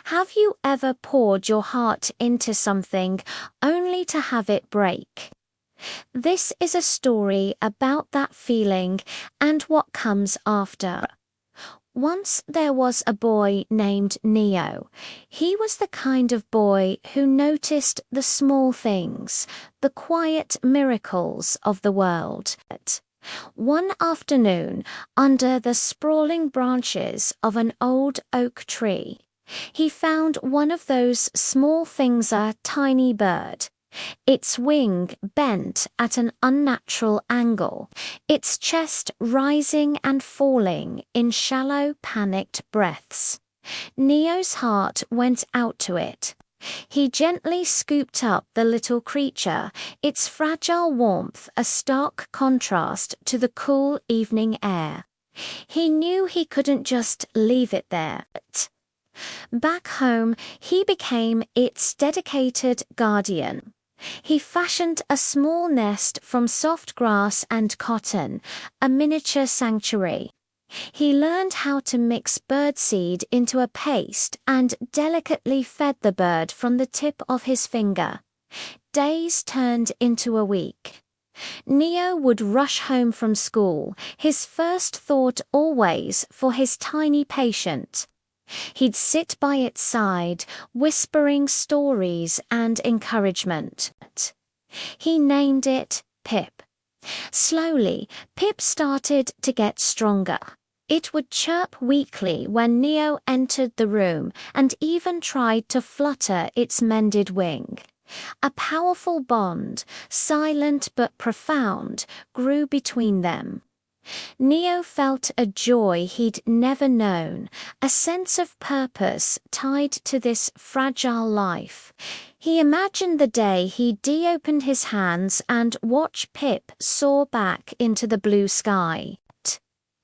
Have you ever poured your heart into something only to have it break? This is a story about that feeling and what comes after. Once there was a boy named Neo. He was the kind of boy who noticed the small things, the quiet miracles of the world. One afternoon, under the sprawling branches of an old oak tree, he found one of those small things, a tiny bird. Its wing bent at an unnatural angle, its chest rising and falling in shallow, panicked breaths. Neo's heart went out to it. He gently scooped up the little creature, its fragile warmth a stark contrast to the cool evening air. He knew he couldn't just leave it there. Back home, he became its dedicated guardian. He fashioned a small nest from soft grass and cotton, a miniature sanctuary. He learned how to mix birdseed into a paste and delicately fed the bird from the tip of his finger. Days turned into a week. Neo would rush home from school, his first thought always for his tiny patient. He'd sit by its side, whispering stories and encouragement. He named it Pip. Slowly, Pip started to get stronger. It would chirp weakly when Neo entered the room and even tried to flutter its mended wing. A powerful bond, silent but profound, grew between them. Neo felt a joy he'd never known, a sense of purpose tied to this fragile life. He imagined the day he'd opened his hands and watch Pip soar back into the blue sky.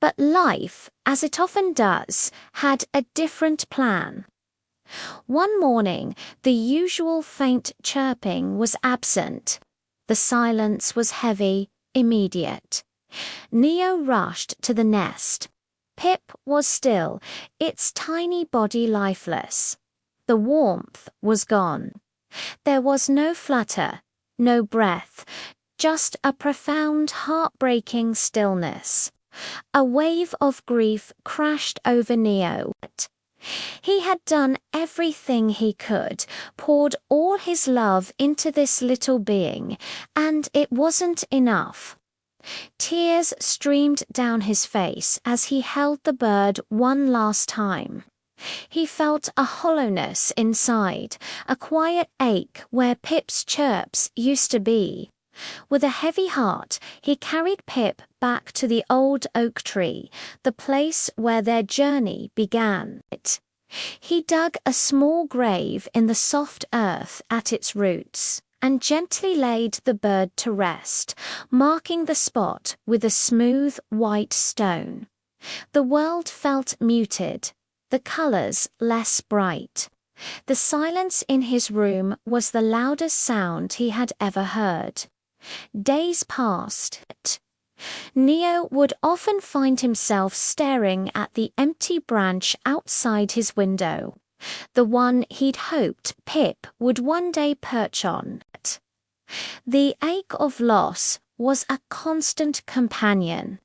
But life, as it often does, had a different plan. One morning, the usual faint chirping was absent. The silence was heavy, immediate. Neo rushed to the nest. Pip was still, its tiny body lifeless. The warmth was gone. There was no flutter, no breath, just a profound, heartbreaking stillness. A wave of grief crashed over Neo. He had done everything he could, poured all his love into this little being, and it wasn't enough. Tears streamed down his face as he held the bird one last time. He felt a hollowness inside, a quiet ache where Pip's chirps used to be. With a heavy heart, he carried Pip back to the old oak tree, the place where their journey began. He dug a small grave in the soft earth at its roots and gently laid the bird to rest, marking the spot with a smooth white stone. The world felt muted, the colors less bright. The silence in his room was the loudest sound he had ever heard. Days passed. Neo would often find himself staring at the empty branch outside his window, the one he'd hoped Pip would one day perch on. The ache of loss was a constant companion.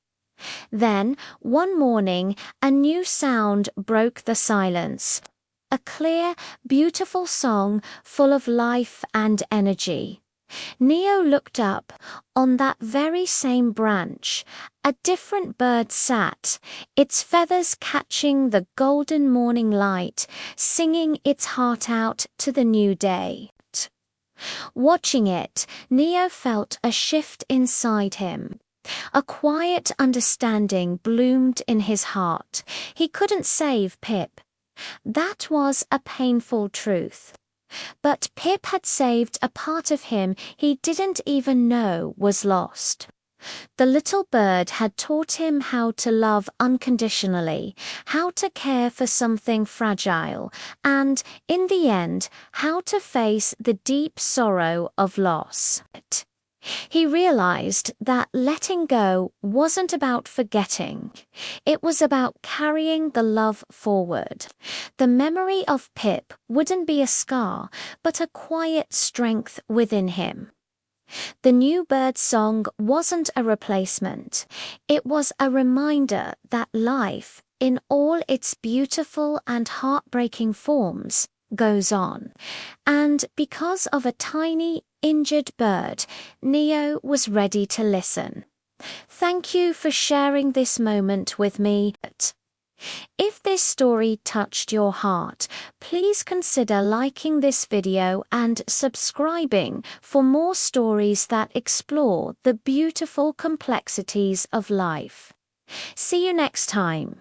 Then, one morning, a new sound broke the silence. A clear, beautiful song full of life and energy. Neo looked up. On that very same branch, a different bird sat, its feathers catching the golden morning light, singing its heart out to the new day. Watching it, Neo felt a shift inside him. A quiet understanding bloomed in his heart. He couldn't save Pip. That was a painful truth. But Pip had saved a part of him he didn't even know was lost. The little bird had taught him how to love unconditionally, how to care for something fragile, and, in the end, how to face the deep sorrow of loss. He realized that letting go wasn't about forgetting. It was about carrying the love forward. The memory of Pip wouldn't be a scar, but a quiet strength within him. The new bird song wasn't a replacement. It was a reminder that life, in all its beautiful and heartbreaking forms, goes on. And because of a tiny, injured bird, Neo was ready to listen. Thank you for sharing this moment with me. If this story touched your heart, please consider liking this video and subscribing for more stories that explore the beautiful complexities of life. See you next time.